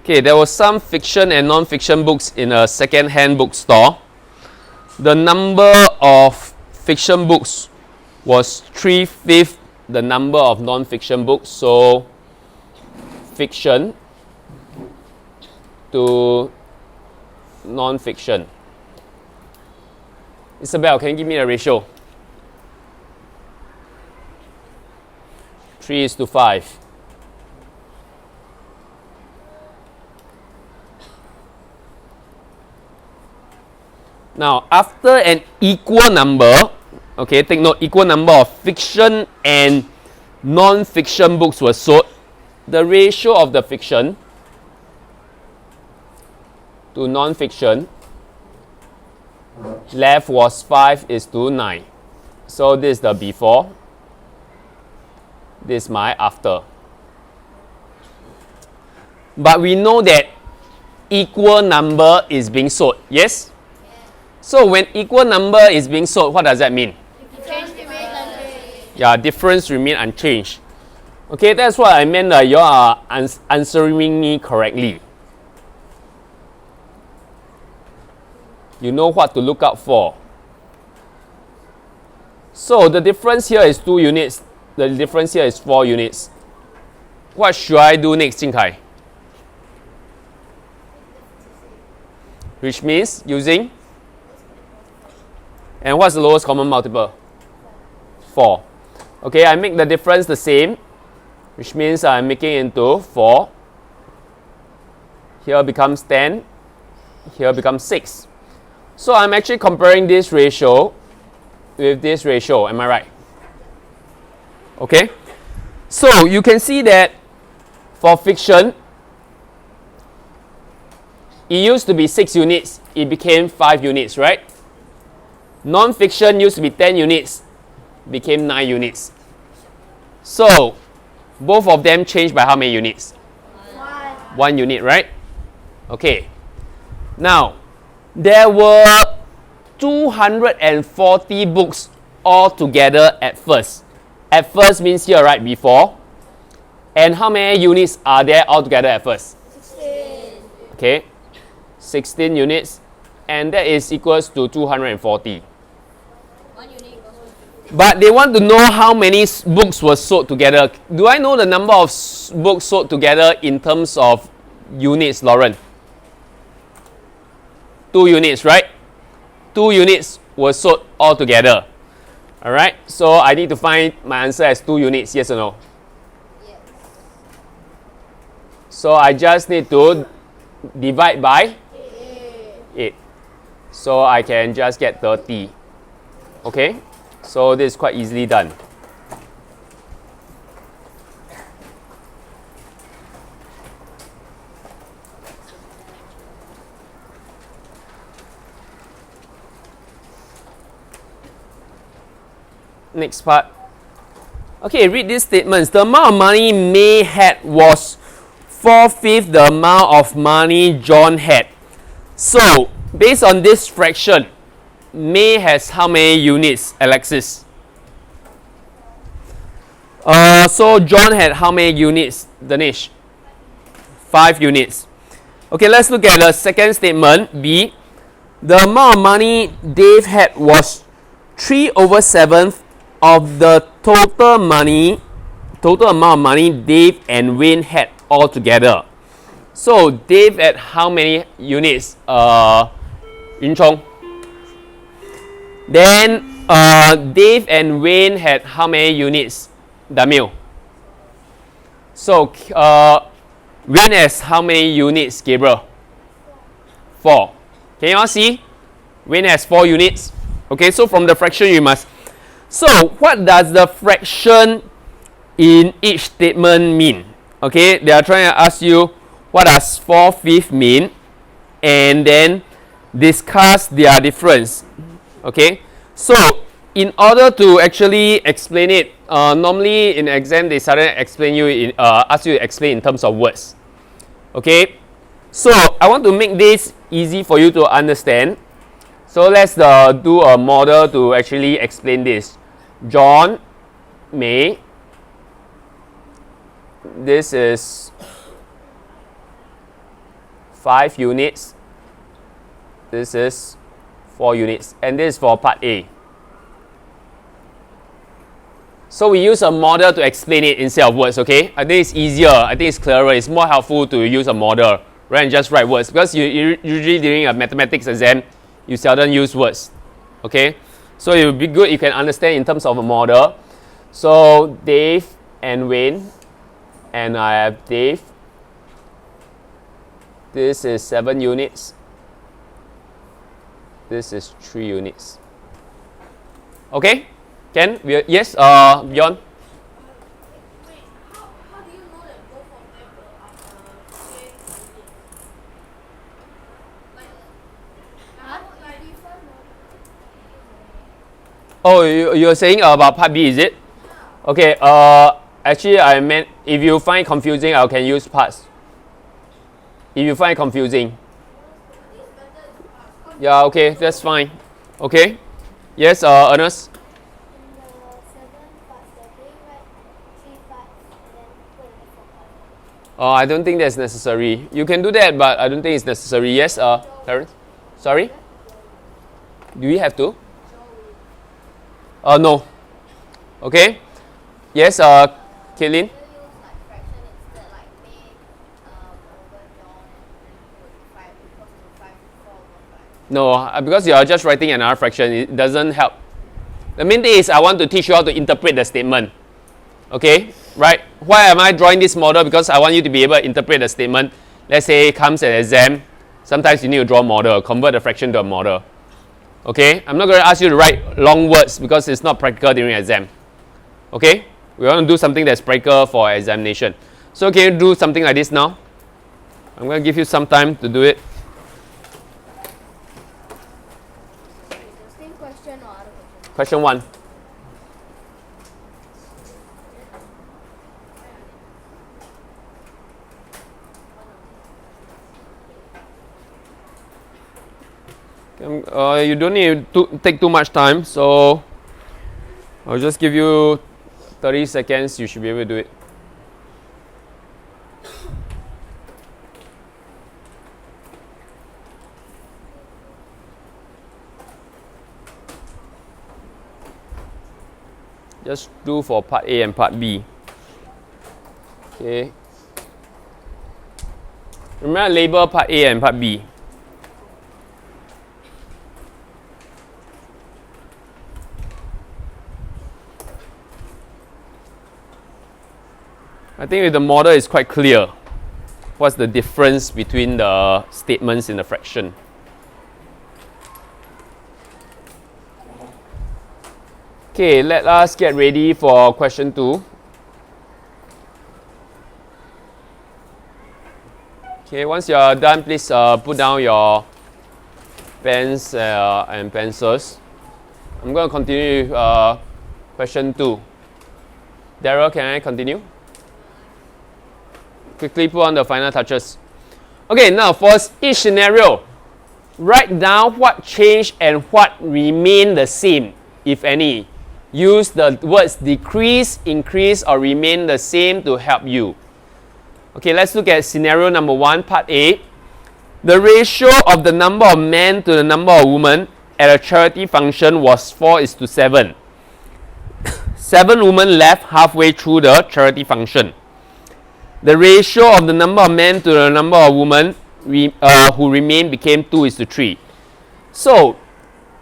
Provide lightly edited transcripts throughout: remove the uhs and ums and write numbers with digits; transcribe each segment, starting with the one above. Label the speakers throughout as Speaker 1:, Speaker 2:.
Speaker 1: Okay, there was some fiction and non-fiction books in a second-hand bookstore. The number of fiction books was 3/5 the number of non-fiction books. So, fiction to non-fiction. Isabel, can you give me a ratio? 3:5. Now, after an equal number, okay, take note, equal number of fiction and non-fiction books were sold, the ratio of the fiction to non-fiction left was 5:9. So this is the before, this is my after. But we know that equal number is being sold, yes? So when equal number is being sold, what does that mean? Yeah, difference remain unchanged. Okay, that's what I meant that you are answering me correctly. You know what to look out for. So the difference here is 2 units. The difference here is 4 units. What should I do next, Jing Kai? Which means using? And what's the lowest common multiple? 4. Okay, I make the difference the same, which means I'm making into 4. Here becomes 10. Here becomes 6. So I'm actually comparing this ratio with this ratio. Am I right? Okay. So you can see that for fiction, it used to be 6 units. It became 5 units, right? Non-fiction used to be 10 units, became 9 units. So, both of them changed by how many units? 1 unit, right? Okay. Now, there were 240 books altogether at first. At first means here, right, before. And how many units are there altogether at first?
Speaker 2: 16.
Speaker 1: Okay. 16 units. And that is equals to 240. But they want to know how many books were sold together. Do I know the number of books sold together in terms of units, Lauren? 2 units, right? 2 units were sold all together. Alright, so I need to find my answer as 2 units, yes or no?
Speaker 2: Yes.
Speaker 1: So I just need to divide by 8. So I can just get 30. Okay? So this is quite easily done. Next part. Okay, read these statements. The amount of money May had was 4/5 the amount of money John had. So, based on this fraction, May has how many units, Alexis? So John had how many units, Danish? 5 units. Okay, let's look at the second statement, B. The amount of money Dave had was 3/7 of the total amount of money Dave and Wayne had all together. So Dave had how many units, Yun Chong? Then Dave and Wayne had how many units, Damil? So Wayne has how many units, Gabriel? 4. Can you all see? Wayne has 4 units. Okay, so from the fraction you must. So what does the fraction in each statement mean? Okay, they are trying to ask you what does 4/5 mean, and then discuss their difference. Okay, so in order to actually explain it, normally in exam they suddenly explain you ask you to explain in terms of words. Okay, so I want to make this easy for you to understand. So let's do a model to actually explain this. John, May. This is 5 units. This is 4 units. And this is for part A. So we use a model to explain it instead of words, okay? I think it's easier, I think it's clearer, it's more helpful to use a model rather than just write words. Because you usually during a mathematics exam, you seldom use words, okay? So it would be good if you can understand in terms of a model. So Dave and Wayne, and I have Dave. This is 7 units. This is 3 units. Okay? Ken? Yes? Bjorn?
Speaker 2: Wait, how do you know that both of them will same unit?
Speaker 1: Oh, you're saying about part B, is it?
Speaker 2: Yeah.
Speaker 1: Okay, actually I meant if you find confusing, I can use parts. If you find confusing. Yeah, okay, that's fine. Okay? Yes, Ernest? I don't think that's necessary. You can do that, but I don't think it's necessary. Yes, Terence? Sorry? Do we have to? No. Okay. Yes, Caitlin? No, because you are just writing another fraction, it doesn't help. The main thing is I want to teach you how to interpret the statement. Okay, right? Why am I drawing this model? Because I want you to be able to interpret the statement. Let's say it comes an exam. Sometimes you need to draw a model, convert the fraction to a model. Okay, I'm not going to ask you to write long words because it's not practical during exam. Okay, we want to do something that's practical for examination. So can you do something like this now? I'm going to give you some time to do it.
Speaker 2: Same question or other question?
Speaker 1: Question 1. You don't need to take too much time, so I'll just give you 30 seconds. You should be able to do it. Just do for part A and part B. Okay. Remember, label part A and part B. I think with the model is quite clear. What's the difference between the statements in the fraction? Okay, let us get ready for question 2. Okay, once you are done, please put down your pens and pencils. I'm going to continue with question 2. Daryl, can I continue? Quickly put on the final touches. Okay, now for each scenario, write down what changed and what remained the same, if any. Use the words decrease, increase, or remain the same to help you. Okay, let's look at scenario number 1, part A. The ratio of the number of men to the number of women at a charity function was 4:7. 7 women left halfway through the charity function. The ratio of the number of men to the number of women who remained became 2:3. So,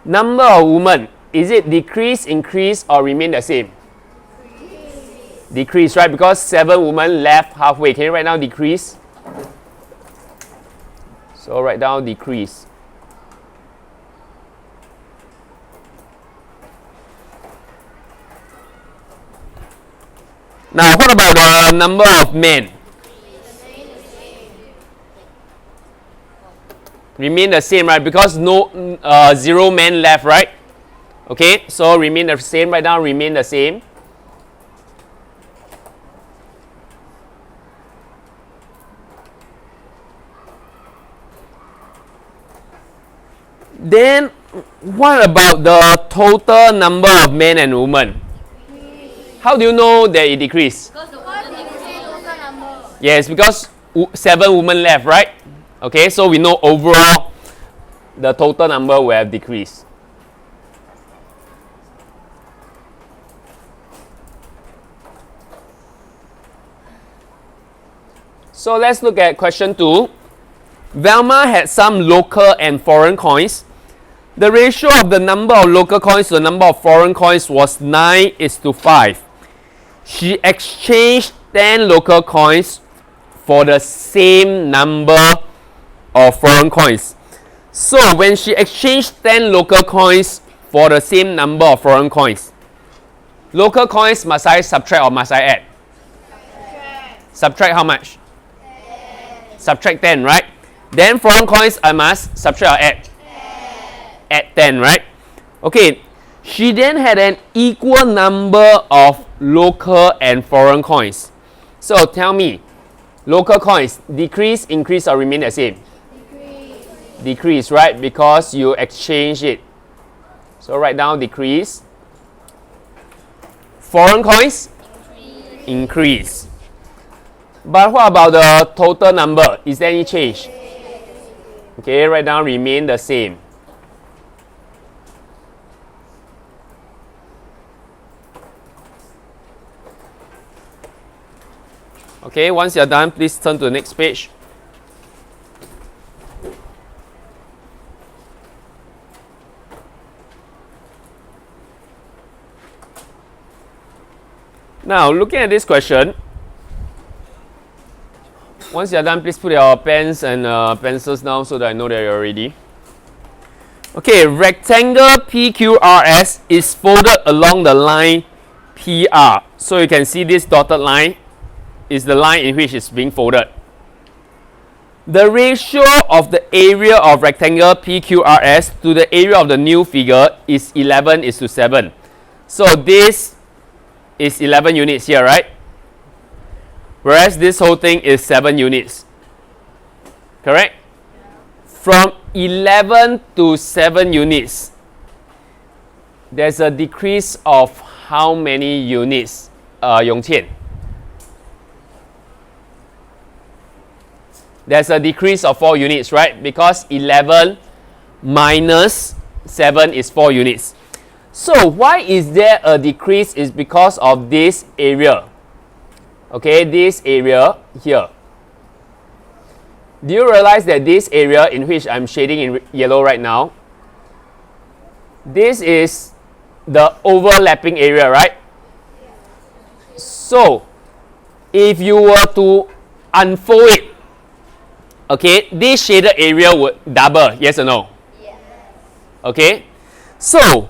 Speaker 1: number of women, is it decrease, increase, or remain the same? Decrease, right? Because 7 women left halfway. Can you write down decrease? So write down decrease. Now, what about the number of men? Remain the same, right? Because no 0 men left, right? Okay, so remain the same. Write down remain the same. Then, what about the total number of men and women? How do you know that it decreased?
Speaker 2: Because the woman decreased total number.
Speaker 1: Yes, because 7 women left, right? Okay, so we know overall the total number will have decreased. So let's look at question 2. Velma had some local and foreign coins. The ratio of the number of local coins to the number of foreign coins was 9:5. She exchanged 10 local coins for the same number of foreign coins. So when she exchanged 10 local coins for the same number of foreign coins, local coins must I subtract or must I add? Subtract how much? Subtract 10, right? Then foreign coins I must subtract or add? Add 10, right? Okay, she then had an equal number of local and foreign coins. So tell me, local coins decrease, increase or remain the same? Decrease, right? Because you exchange it. So write down decrease. Foreign coins? Increase. But what about the total number? Is there any change? Okay, write down remain the same. Okay, once you're done, please turn to the next page. Now, looking at this question, once you're done, please put your pens and pencils down so that I know that you're ready. Okay, rectangle PQRS is folded along the line PR. So you can see this dotted line is the line in which it's being folded. The ratio of the area of rectangle PQRS to the area of the new figure is 11:7. So this is 11 units here, right? Whereas this whole thing is 7 units. Correct? From 11 to 7 units, there's a decrease of how many units, Yongqian? There's a decrease of 4 units, right? Because 11 minus 7 is 4 units. So why is there a decrease? Is because of this area. Okay, this area here. Do you realize that this area in which I'm shading in yellow right now, this is the overlapping area, right? So if you were to unfold it, okay, this shaded area would double, yes or no? Yes. Okay, so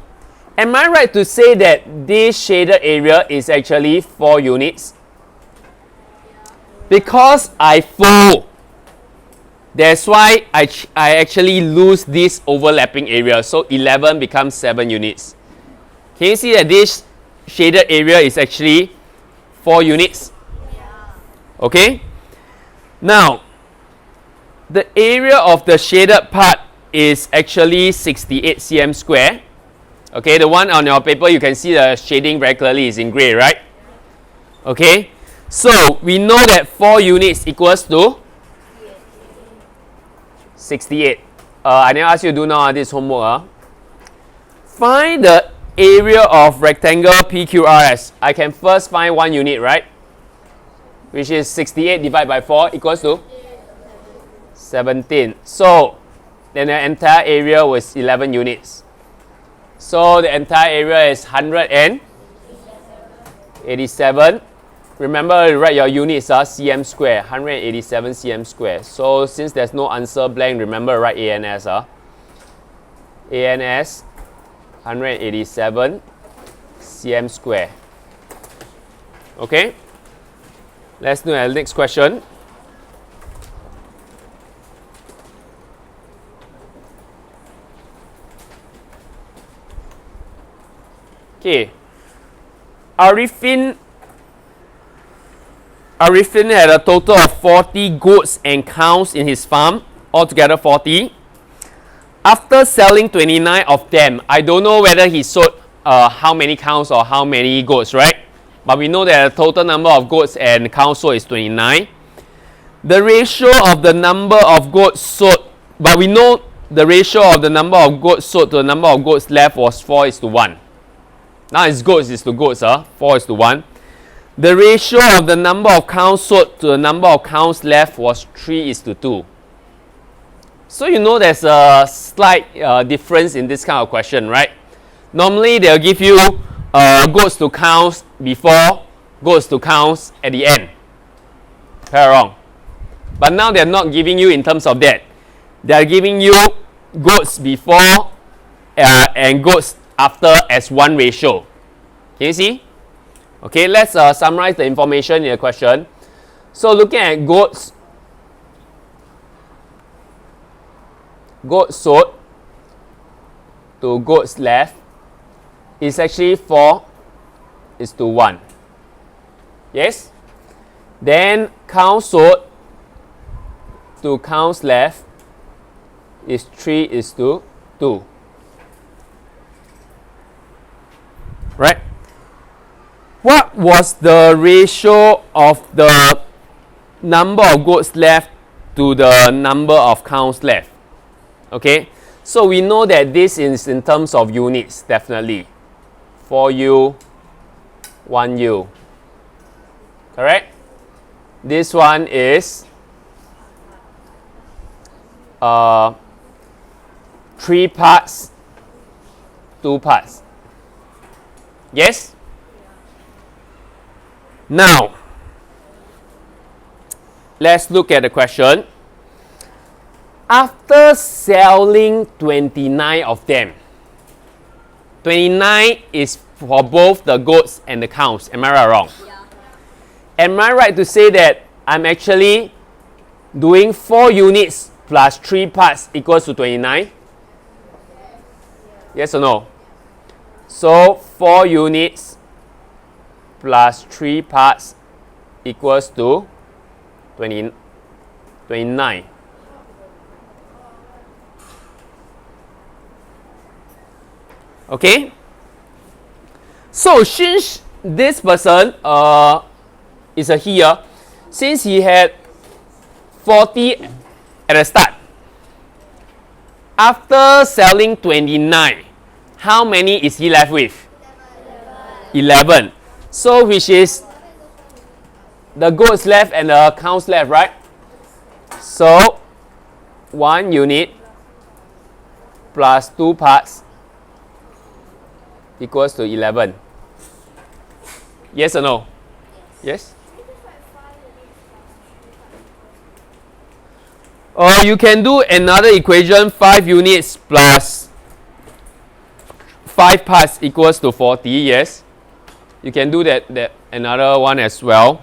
Speaker 1: am I right to say that this shaded area is actually 4 units? Because I fold, that's why I actually lose this overlapping area. So 11 becomes 7 units. Can you see that this shaded area is actually 4 units? Yeah. Okay. Now, the area of the shaded part is actually 68 cm square. Okay, the one on your paper, you can see the shading very clearly is in gray, right? Okay, so we know that 4 units equals to 68. I never ask you to do now, this homework. Find the area of rectangle PQRS. I can first find 1 unit, right? Which is 68 divided by 4 equals to 17. So then the entire area was 11 units. So the entire area is 187. Remember, write your units are cm square, 187 cm square. So since there's no answer blank, remember write ANS. ANS 187 cm square. Okay? Let's do the next question. Okay, Arifin had a total of 40 goats and cows in his farm, altogether 40. After selling 29 of them, I don't know whether he sold how many cows or how many goats, right? But we know that the total number of goats and cows sold is 29. the ratio of the number of goats sold, but we know the ratio of the number of goats sold to the number of goats left was 4:1. Now it's goats is to goats, 4:1. The ratio of the number of cows sold to the number of cows left was 3:2. So you know there's a slight difference in this kind of question, right? Normally they'll give you goats to cows before, goats to cows at the end. Right or wrong? But now they're not giving you in terms of that. They're giving you goats before and goats after as one ratio. Can you see? Okay, let's summarize the information in the question. So looking at goats sold to goats left is actually 4:1. Yes? Then cows sold to cows left is 3:2. Right? What was the ratio of the number of goats left to the number of cows left? Okay, so we know that this is in terms of units, definitely. 4U, 1U. Correct? This one is 3 parts, 2 parts. Yes? Now, let's look at the question. After selling 29 of them, 29 is for both the goats and the cows. Am I right or wrong?
Speaker 2: Yeah.
Speaker 1: Am I right to say that I'm actually doing 4 units plus 3 parts equals to 29? Yes or no? So 4 units plus 3 parts equals to 29. Okay? So since this person is a here, since he had 40 at the start, after selling 29, how many is he left with? 11. So which is the goats left and the cows left, right? So 1 unit plus 2 parts equals to 11. Yes or no? Yes? Or you can do another equation, 5 units plus 5 parts equals to 40. Yes, you can do that another one as well,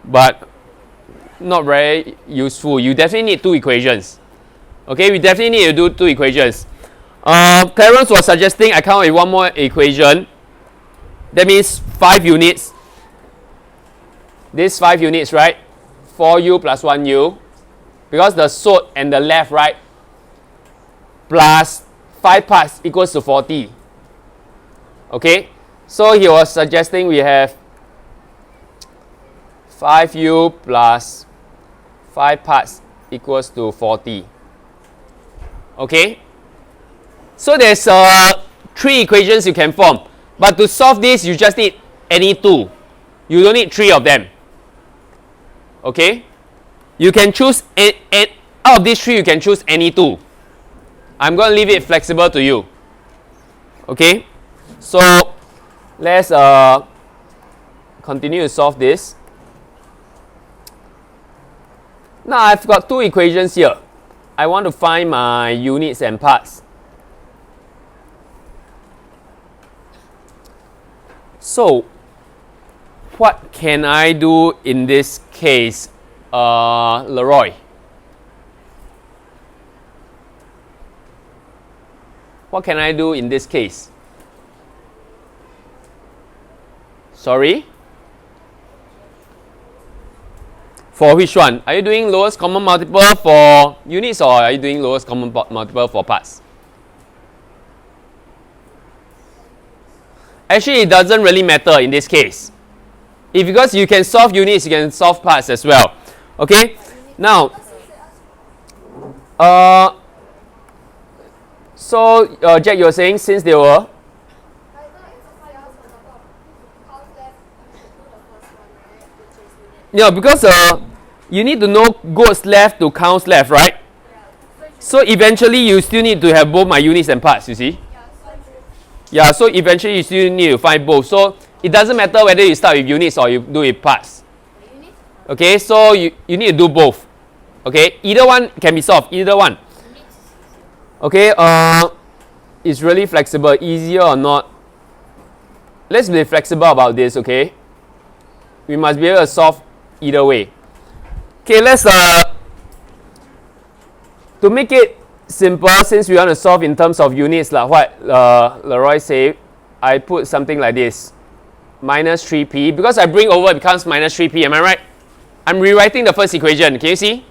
Speaker 1: but not very useful. You definitely need 2 equations. Okay, we definitely need to do 2 equations. Clarence was suggesting I come up with one more equation. That means 5 units. This 5 units, right? 4U plus 1U. Because the sold and the left, right? Plus 5 parts equals to 40. Okay? So he was suggesting we have 5U plus 5 parts equals to 40. Okay? So there's 3 equations you can form. But to solve this, you just need any 2. You don't need 3 of them. Okay? You can choose, out of these 3, you can choose any 2. I'm going to leave it flexible to you. Okay? So, let's continue to solve this. Now, I've got 2 equations here. I want to find my units and parts. So, what can I do in this case, Leroy? What can I do in this case? Sorry? For which one? Are you doing lowest common multiple for units or are you doing lowest common multiple for parts? Actually, it doesn't really matter in this case. Because you can solve units, you can solve parts as well. Okay? Now, Jack, you were saying since they were. Yeah, because you need to know goes left to counts left, right? So eventually you still need to have both my units and parts, you see? Yeah, so eventually you still need to find both. So it doesn't matter whether you start with units or you do with parts. Okay, so you need to do both. Okay, either one can be solved, either one. Okay, it's really flexible, easier or not. Let's be flexible about this, okay? We must be able to solve either way. Okay, let's to make it simple, since we want to solve in terms of units, like what Leroy said, I put something like this. Minus 3p. Because I bring over, it becomes minus 3p, am I right? I'm rewriting the first equation, can you see?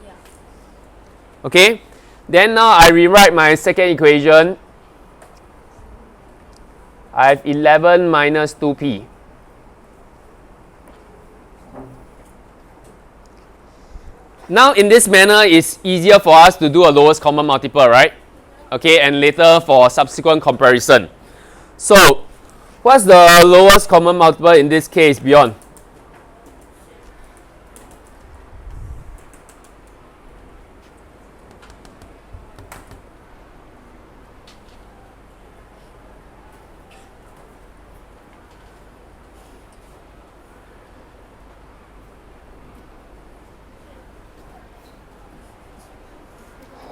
Speaker 2: Yeah.
Speaker 1: Okay, then now I rewrite my second equation. I have 11 minus 2p. Now in this manner, it's easier for us to do a lowest common multiple, right? Okay, and later for subsequent comparison. So, what's the lowest common multiple in this case, Beyond?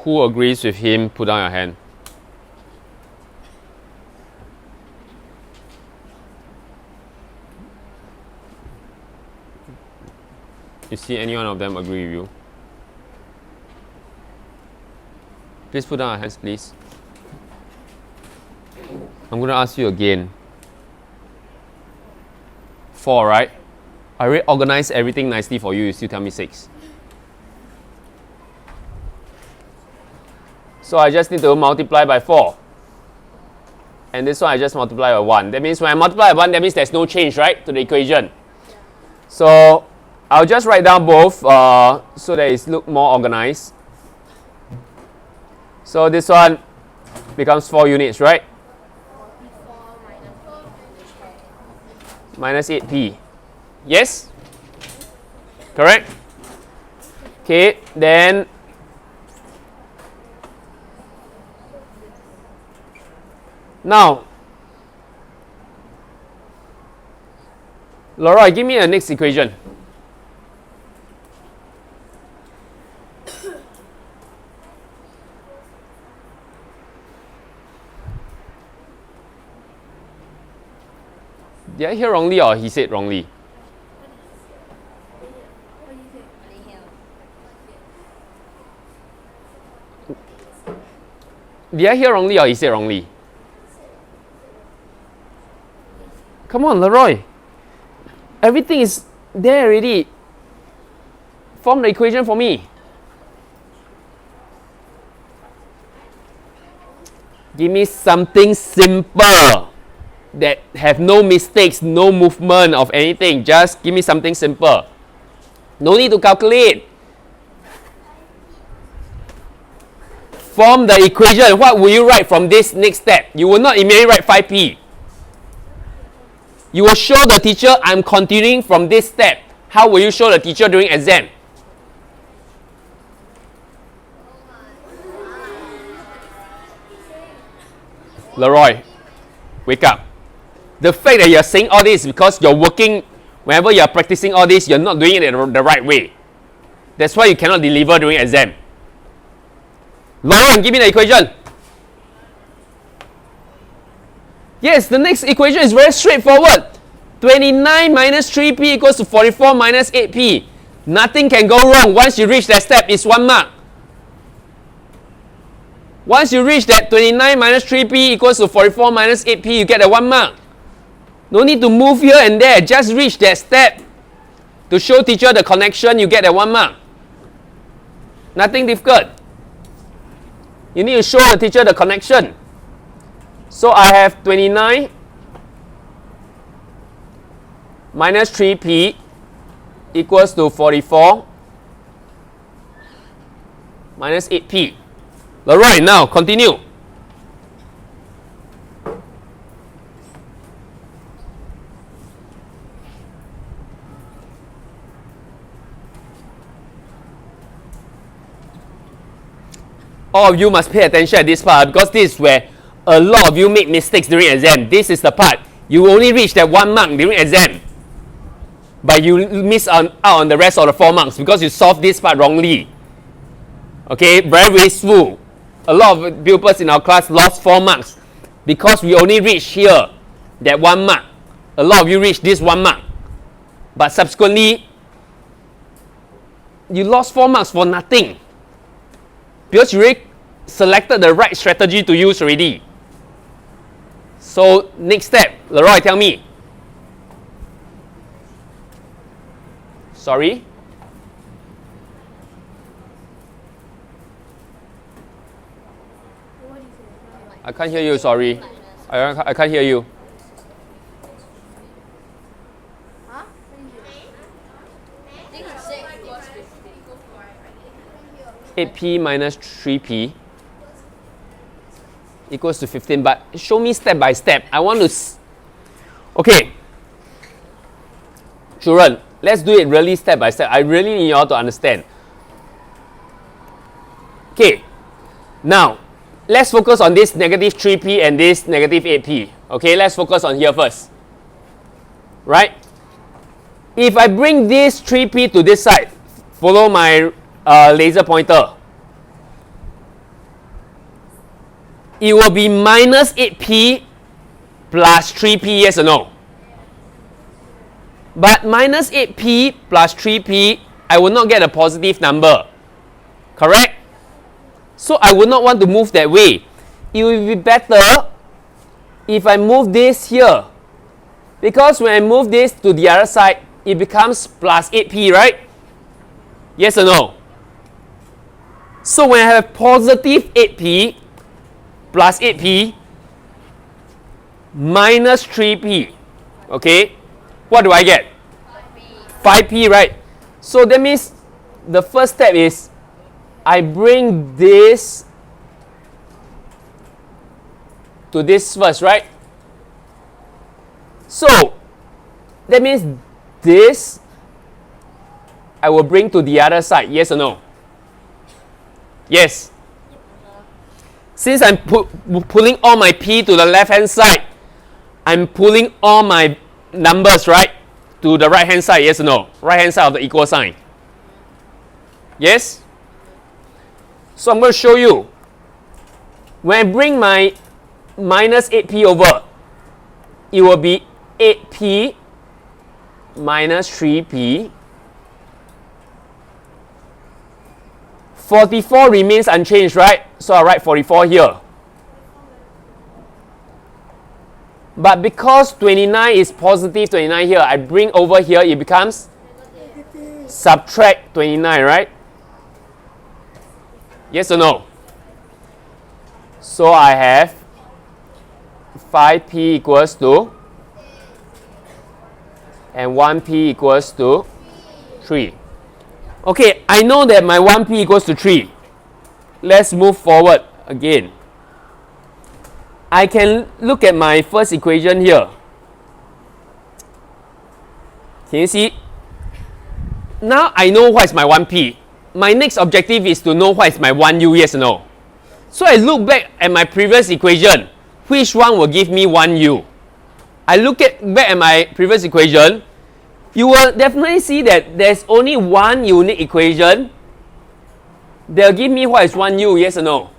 Speaker 1: Who agrees with him? Put down your hand. You see any one of them agree with you? Please put down your hands, please. I'm going to ask you again. 4, right? I already organized everything nicely for you. You still tell me 6. So I just need to multiply by 4. And this one I just multiply by 1. That means when I multiply by 1, that means there's no change, right, to the equation. So I'll just write down both so that it looks more organized. So this one becomes 4 units, right? Minus 8p. Yes? Correct? Okay, then now, Laura, give me a next equation. Did I hear wrongly or he said wrongly? Did I hear wrongly or he said wrongly? Come on, Leroy. Everything is there already. Form the equation for me. Give me something simple that have no mistakes, no movement of anything. Just give me something simple. No need to calculate. Form the equation. What will you write from this next step? You will not immediately write 5p. You will show the teacher I'm continuing from this step. How will you show the teacher during exam? Leroy, wake up. The fact that you're saying all this is because you're working, whenever you're practicing all this, you're not doing it the right way. That's why you cannot deliver during exam. Lauren, give me the equation. Yes, the next equation is very straightforward. 29 minus 3p equals to 44 minus 8p. Nothing can go wrong. Once you reach that step, it's 1 mark. Once you reach that 29 minus 3p equals to 44 minus 8p, you get a 1 mark. No need to move here and there. Just reach that step. To show teacher the connection, you get a 1 mark. Nothing difficult. You need to show the teacher the connection. So I have 29 minus 3p equals to 44 minus 8p. Leroy, now continue. All of you must pay attention at this part because this is where a lot of you make mistakes during exam. This is the part. You only reach that 1 mark during exam. But you miss out on the rest of the 4 marks because you solved this part wrongly. Okay, very wasteful. A lot of pupils in our class lost 4 marks because we only reached here, that 1 mark. A lot of you reached this 1 mark. But subsequently, you lost 4 marks for nothing. Because you already selected the right strategy to use already. So, next step, Leroy, tell me. Sorry? I can't hear you, sorry. I can't hear you.
Speaker 2: Huh?
Speaker 1: 8p minus 3p equals to 15. But show me step by step. I want to... Okay. Children, let's do it really step by step. I really need you all to understand. Okay. Now, let's focus on this negative 3p and this negative 8p. Okay, let's focus on here first. Right? If I bring this 3p to this side, follow my laser pointer. It will be minus 8p plus 3p, yes or no? But minus 8p plus 3p, I will not get a positive number. Correct? So I would not want to move that way. It will be better if I move this here. Because when I move this to the other side, it becomes plus 8p, right? Yes or no? So when I have positive 8p plus 8p minus 3p, okay, what do I get? 5p, right? So that means the first step is I bring this to this first, right? So that means this I will bring to the other side, yes or no? Yes. Since I'm pulling all my p to the left hand side, I'm pulling all my numbers, right, to the right hand side, yes or no? Right hand side of the equal sign. Yes? So I'm going to show you. When I bring my minus 8p over, it will be 8p minus 3p. 44 remains unchanged, right? So I write 44 here. But because 29 is positive 29 here, I bring over here, it becomes subtract 29, right? Yes or no? So I have 5p equals to and 1p equals to 3. Okay, I know that my 1p equals to 3. Let's move forward again. I can look at my first equation here. Can you see? Now I know what is my 1p. My next objective is to know what is my 1u, yes or no? So I look back at my previous equation. Which one will give me 1u? I look back at my previous equation. You will definitely see that there's only one unique equation. They'll give me what is 1u, yes or no?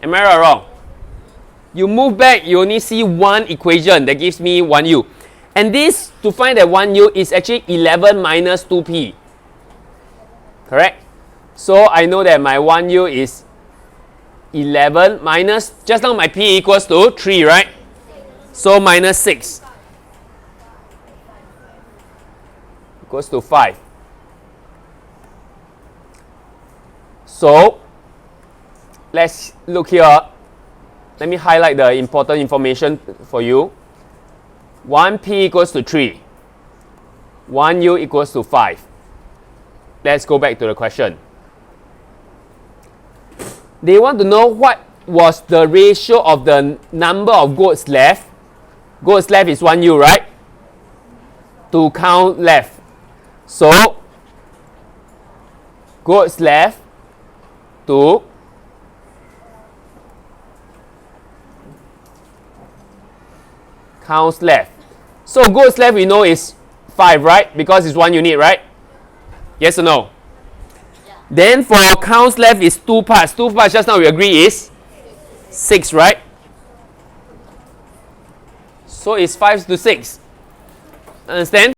Speaker 1: Am I right or wrong? You move back, you only see one equation that gives me 1u. And this, to find that 1u, is actually 11 minus 2p. Correct? So I know that my 1u is 11 minus, just now my p equals to 3, right? So minus 6 equals to 5. So let's look here. Let me highlight the important information for you. 1p equals to 3. 1u equals to 5. Let's go back to the question. They want to know what was the ratio of the number of goats left. Goats left is 1 ewe, right? To count left. So, goats left to counts left. So, goats left we know is 5, right? Because it's 1 unit, right? Yes or no?
Speaker 2: Yeah.
Speaker 1: Then for counts left is 2 parts. 2 parts just now we agree is 6, right? So it's 5 to 6. Understand?